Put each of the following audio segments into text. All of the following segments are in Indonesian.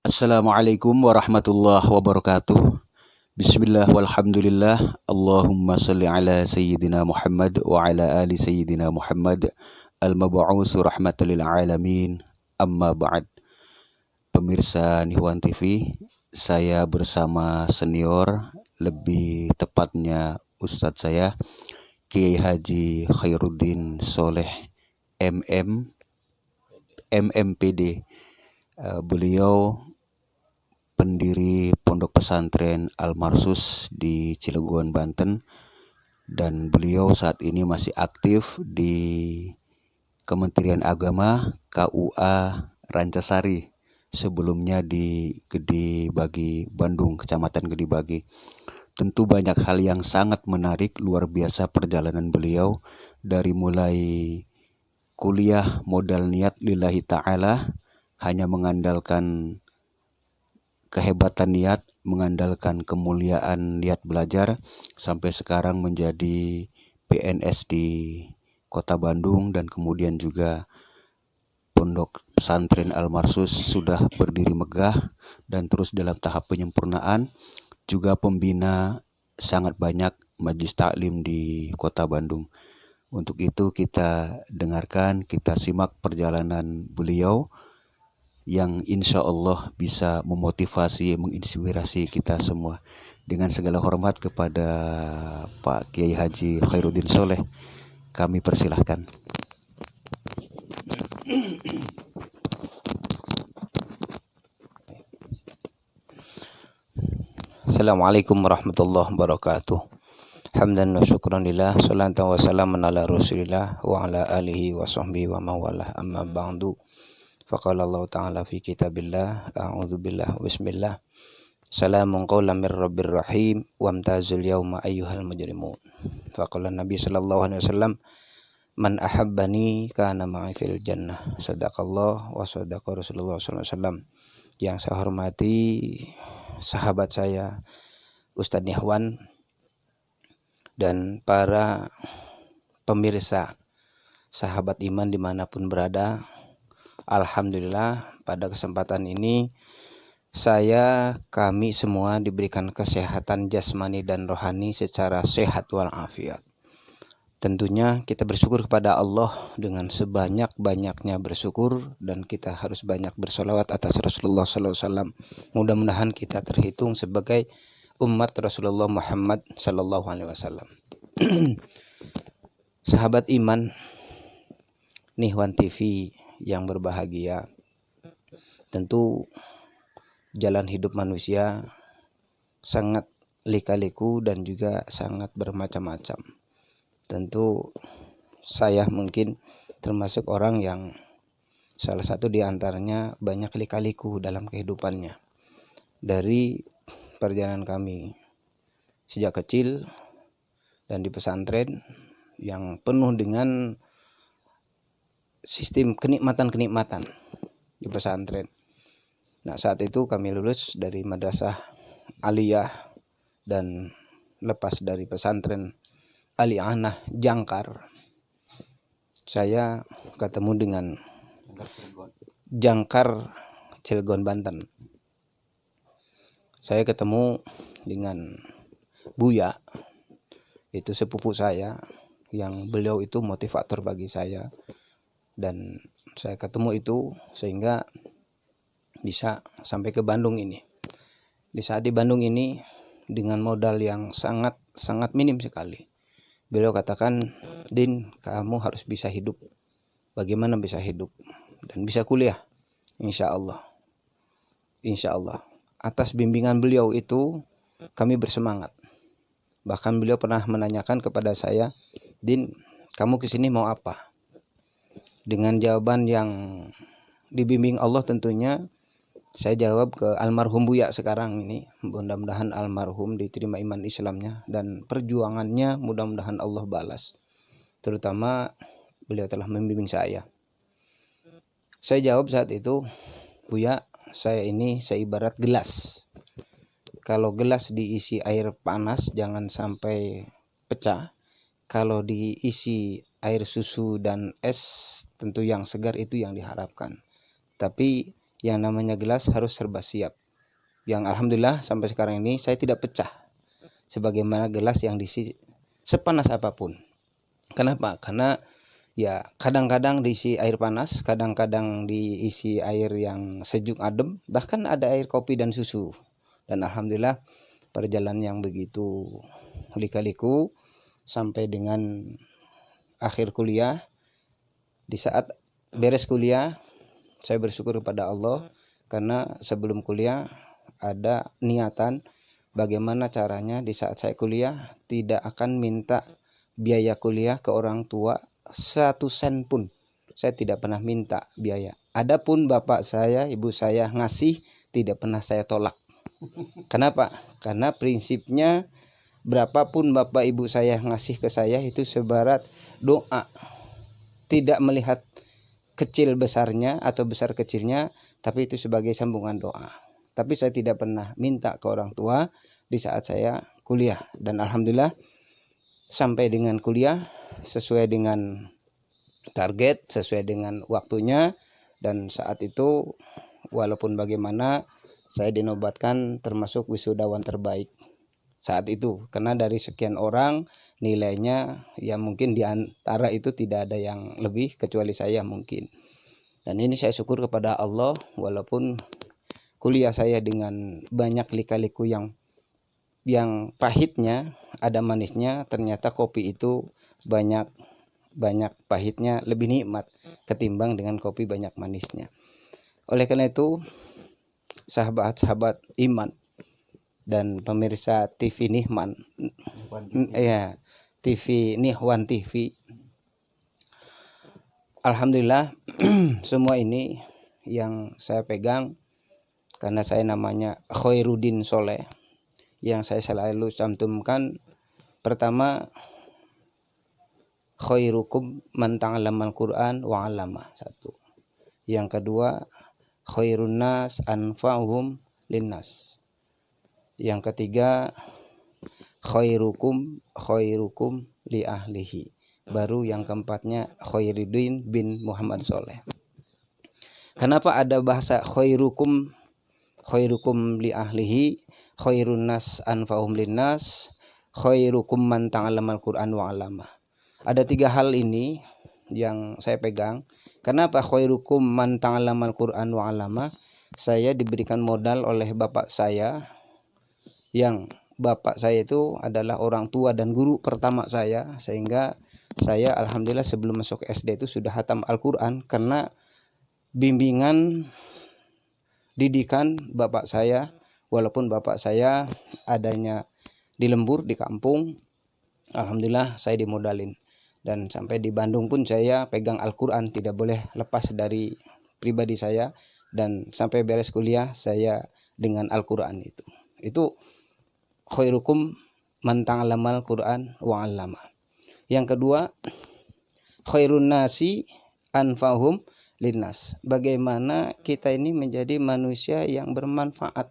Assalamualaikum warahmatullahi wabarakatuh. Bismillah walhamdulillah. Allahumma salli ala sayyidina Muhammad wa ala ali sayyidina Muhammad al-mab'uts rahmatan lil alamin. Amma ba'd. Pemirsa Nihwan TV, saya bersama senior, lebih tepatnya ustadz saya, Kiai Haji Khairuddin Soleh MM MMPD. Beliau pendiri Pondok Pesantren Al-Marsus di Cilegon, Banten, dan beliau saat ini masih aktif di Kementerian Agama KUA Rancasari, sebelumnya di Gede Bagi, Bandung, Kecamatan Gede Bagi. Tentu banyak hal yang sangat menarik, luar biasa perjalanan beliau dari mulai kuliah modal niat lillahi ta'ala, hanya mengandalkan kehebatan niat, mengandalkan kemuliaan niat belajar, sampai sekarang menjadi PNS di Kota Bandung, dan kemudian juga Pondok Pesantren Al-Marsus sudah berdiri megah dan terus dalam tahap penyempurnaan. Juga pembina sangat banyak majelis taklim di Kota Bandung. Untuk itu kita dengarkan, kita simak perjalanan beliau yang insya Allah bisa memotivasi, menginspirasi kita semua. Dengan segala hormat kepada Pak Kiai Haji Khairuddin Soleh, kami persilahkan. Assalamualaikum warahmatullahi wabarakatuh. Hamdan wa syukran lillah, salatan wa salaman ala rasulillah wa ala alihi wa sahbihi wa mawalah, amma ba'du. Faqala Allah ta'ala fi kitabillah, a'udzu billah, bismillah. Salamun qawlan mir rabbir rahim, wa amtazul yawma ayyuhal mujrimun. Faqala Nabi sallallahu alaihi wasallam, man ahabbani kana ma'i fil jannah. Sadaqallah wa sadaqa Rasulullah sallallahu alaihi wasallam. Yang saya hormati sahabat saya Ustadz Nihwan dan para pemirsa sahabat iman dimanapun berada. Alhamdulillah pada kesempatan ini kami semua diberikan kesehatan jasmani dan rohani secara sehat walafiat. Tentunya kita bersyukur kepada Allah dengan sebanyak-banyaknya bersyukur, dan kita harus banyak bersolawat atas Rasulullah SAW. Mudah-mudahan kita terhitung sebagai umat Rasulullah Muhammad SAW. Sahabat iman Nihwan TV yang berbahagia, tentu jalan hidup manusia sangat lika-liku dan juga sangat bermacam-macam. Tentu saya mungkin termasuk orang yang salah satu di antaranya banyak lika-liku dalam kehidupannya. Dari perjalanan kami sejak kecil dan di pesantren yang penuh dengan sistem kenikmatan-kenikmatan di pesantren. Nah, saat itu kami lulus dari madrasah aliyah dan lepas dari pesantren Alianah Jangkar, saya ketemu dengan Jangkar Cilegon, Banten. Saya ketemu dengan Buya, itu sepupu saya, yang beliau itu motivator bagi saya, dan saya ketemu itu sehingga bisa sampai ke Bandung ini. Di saat di Bandung ini dengan modal yang sangat minim sekali, beliau katakan, Din, kamu harus bisa hidup. Bagaimana bisa hidup? Dan bisa kuliah, insya Allah. Insya Allah. Atas bimbingan beliau itu kami bersemangat. Bahkan beliau pernah menanyakan kepada saya, Din, kamu kesini mau apa? Dengan jawaban yang dibimbing Allah tentunya, saya jawab ke almarhum Buya sekarang ini. Mudah-mudahan almarhum diterima iman Islamnya dan perjuangannya mudah-mudahan Allah balas. Terutama beliau telah membimbing saya. Saya jawab saat itu, Buya, saya ini seibarat gelas. Kalau gelas diisi air panas jangan sampai pecah. Kalau diisi air susu dan es, tentu yang segar itu yang diharapkan. Tapi yang namanya gelas harus serba siap. Yang alhamdulillah sampai sekarang ini saya tidak pecah sebagaimana gelas yang diisi sepanas apapun. Kenapa? Karena ya kadang-kadang diisi air panas, kadang-kadang diisi air yang sejuk adem, bahkan ada air kopi dan susu. Dan alhamdulillah perjalanan yang begitu lika-liku sampai dengan akhir kuliah. Di saat beres kuliah, saya bersyukur kepada Allah karena sebelum kuliah ada niatan bagaimana caranya di saat saya kuliah tidak akan minta biaya kuliah ke orang tua 1 sen pun. Saya tidak pernah minta biaya. Adapun bapak saya, ibu saya ngasih, tidak pernah saya tolak. Kenapa? Karena prinsipnya berapapun bapak ibu saya ngasih ke saya itu sebarat doa. Tidak melihat kecil besarnya atau besar kecilnya, tapi itu sebagai sambungan doa. Tapi saya tidak pernah minta ke orang tua di saat saya kuliah. Dan alhamdulillah sampai dengan kuliah sesuai dengan target, sesuai dengan waktunya. Dan saat itu walaupun bagaimana saya dinobatkan termasuk wisudawan terbaik saat itu. Karena dari sekian orang nilainya ya mungkin di antara itu tidak ada yang lebih kecuali saya mungkin. Dan ini saya syukur kepada Allah walaupun kuliah saya dengan banyak lika-liku yang pahitnya ada manisnya, ternyata kopi itu banyak pahitnya lebih nikmat ketimbang dengan kopi banyak manisnya. Oleh karena itu sahabat-sahabat iman dan pemirsa TV Nihman, ya TV Nihwan TV, alhamdulillah semua ini yang saya pegang karena saya namanya Khairuddin Soleh. Yang saya selalu cantumkan, pertama khairukum man ta'allamal Qur'an wa 'allama, 1. Yang kedua khairun nas anfa'uhum linnas. Yang ketiga khairukum li ahlihi. Baru yang keempatnya Khairuddin bin Muhammad Soleh. Kenapa ada bahasa khairukum li ahlihi, khairun nas anfa'uhum linnas, khairukum man ta'allamal Qur'an wa 'allama. Ada 3 hal ini yang saya pegang. Kenapa khairukum man ta'allamal Qur'an wa 'allama? Saya diberikan modal oleh bapak saya, yang bapak saya itu adalah orang tua dan guru pertama saya, sehingga saya alhamdulillah sebelum masuk SD itu sudah hatam Al-Qur'an karena bimbingan didikan bapak saya. Walaupun bapak saya adanya di lembur di kampung, alhamdulillah saya dimodalin. Dan sampai di Bandung pun saya pegang Al-Qur'an, tidak boleh lepas dari pribadi saya. Dan sampai beres kuliah saya dengan Al-Qur'an itu. Itu khairukum man ta'allamal Qur'an wa 'allama. Yang kedua, khairun nasi anfa'uhum linnas. Bagaimana kita ini menjadi manusia yang bermanfaat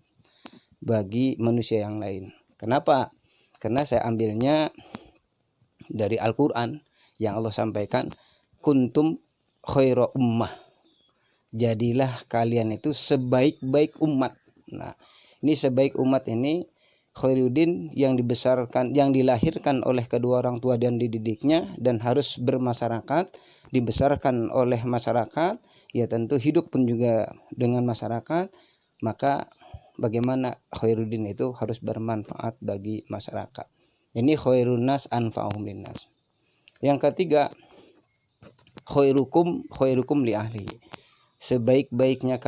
bagi manusia yang lain. Kenapa? Karena saya ambilnya dari Al-Qur'an yang Allah sampaikan, kuntum khaira ummah. Jadilah kalian itu sebaik-baik umat. Nah, ini sebaik umat ini Khairuddin yang dibesarkan, yang dilahirkan oleh kedua orang tua dan dididiknya dan harus bermasyarakat, dibesarkan oleh masyarakat, ya tentu hidup pun juga dengan masyarakat, maka bagaimana Khairuddin itu harus bermanfaat bagi masyarakat. Ini khairun nas anfa'uhum linnas. Yang ketiga, khairukum li ahli. Sebaik-baiknya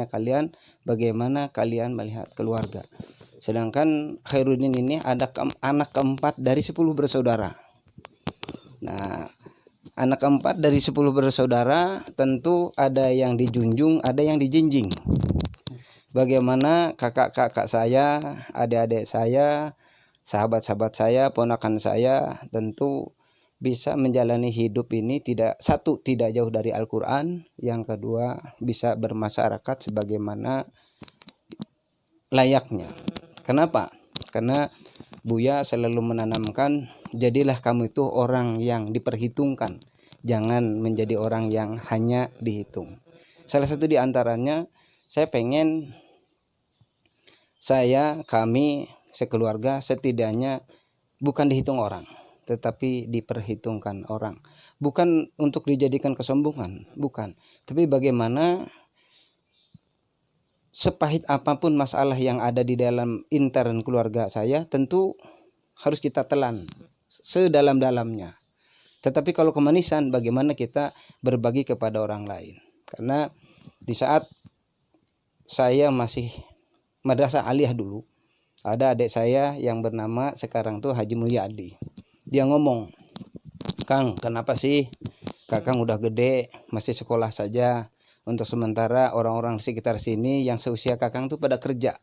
kalian bagaimana kalian melihat keluarga. Sedangkan Khairuddin ini ada anak keempat dari 10 bersaudara. Nah, anak keempat dari 10 bersaudara tentu ada yang dijunjung, ada yang dijinjing. Bagaimana kakak-kakak saya, adik-adik saya, sahabat-sahabat saya, ponakan saya tentu bisa menjalani hidup ini tidak jauh dari Al-Qur'an, yang kedua bisa bermasyarakat sebagaimana layaknya. Kenapa? Karena Buya selalu menanamkan, jadilah kamu itu orang yang diperhitungkan, jangan menjadi orang yang hanya dihitung. Salah satu di antaranya, saya pengen kami sekeluarga setidaknya bukan dihitung orang, tetapi diperhitungkan orang. Bukan untuk dijadikan kesombongan, bukan. Tapi bagaimana sepahit apapun masalah yang ada di dalam intern keluarga saya, tentu harus kita telan sedalam-dalamnya. Tetapi kalau kemanisan, bagaimana kita berbagi kepada orang lain. Karena di saat saya masih madrasah aliyah dulu, ada adik saya yang bernama sekarang tuh Haji Mulyadi. Dia ngomong, "Kang, kenapa sih Kakang udah gede masih sekolah saja? Untuk sementara orang-orang di sekitar sini yang seusia Kakang tuh pada kerja.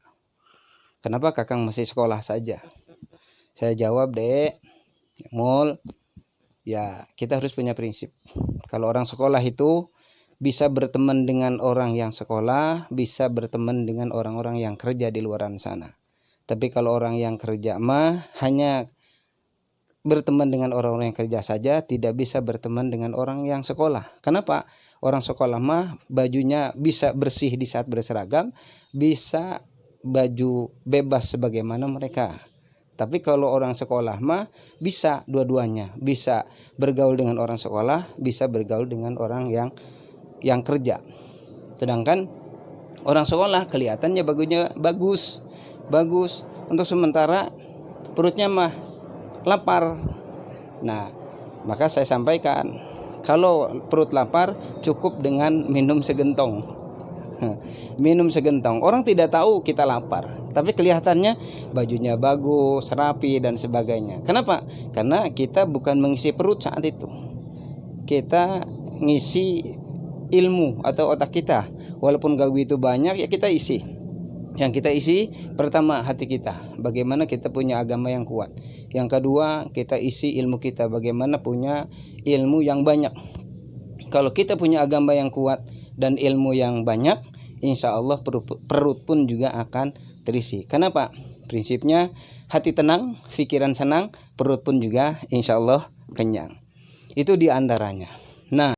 Kenapa Kakang masih sekolah saja?" Saya jawab, "Dek, Mul, ya kita harus punya prinsip. Kalau orang sekolah itu bisa berteman dengan orang yang sekolah, bisa berteman dengan orang-orang yang kerja di luaran sana. Tapi kalau orang yang kerja mah hanya berteman dengan orang-orang yang kerja saja, tidak bisa berteman dengan orang yang sekolah. Kenapa? Orang sekolah mah bajunya bisa bersih di saat berseragam, bisa baju bebas sebagaimana mereka. Tapi kalau orang sekolah mah bisa dua-duanya, bisa bergaul dengan orang sekolah, bisa bergaul dengan orang yang kerja. Sedangkan orang sekolah kelihatannya bagunya bagus, untuk sementara perutnya mah lapar. Nah, maka saya sampaikan, kalau perut lapar cukup dengan minum segentong. Minum segentong. Orang tidak tahu kita lapar, tapi kelihatannya bajunya bagus, rapi dan sebagainya. Kenapa? Karena kita bukan mengisi perut saat itu. Kita ngisi ilmu atau otak kita. Walaupun gak begitu banyak, ya kita isi. Yang kita isi pertama hati kita, bagaimana kita punya agama yang kuat. Yang kedua, kita isi ilmu kita, bagaimana punya ilmu yang banyak. Kalau kita punya agama yang kuat dan ilmu yang banyak, insya Allah perut pun juga akan terisi. Kenapa? Prinsipnya hati tenang, pikiran senang, perut pun juga insya Allah kenyang. Itu diantaranya. Nah,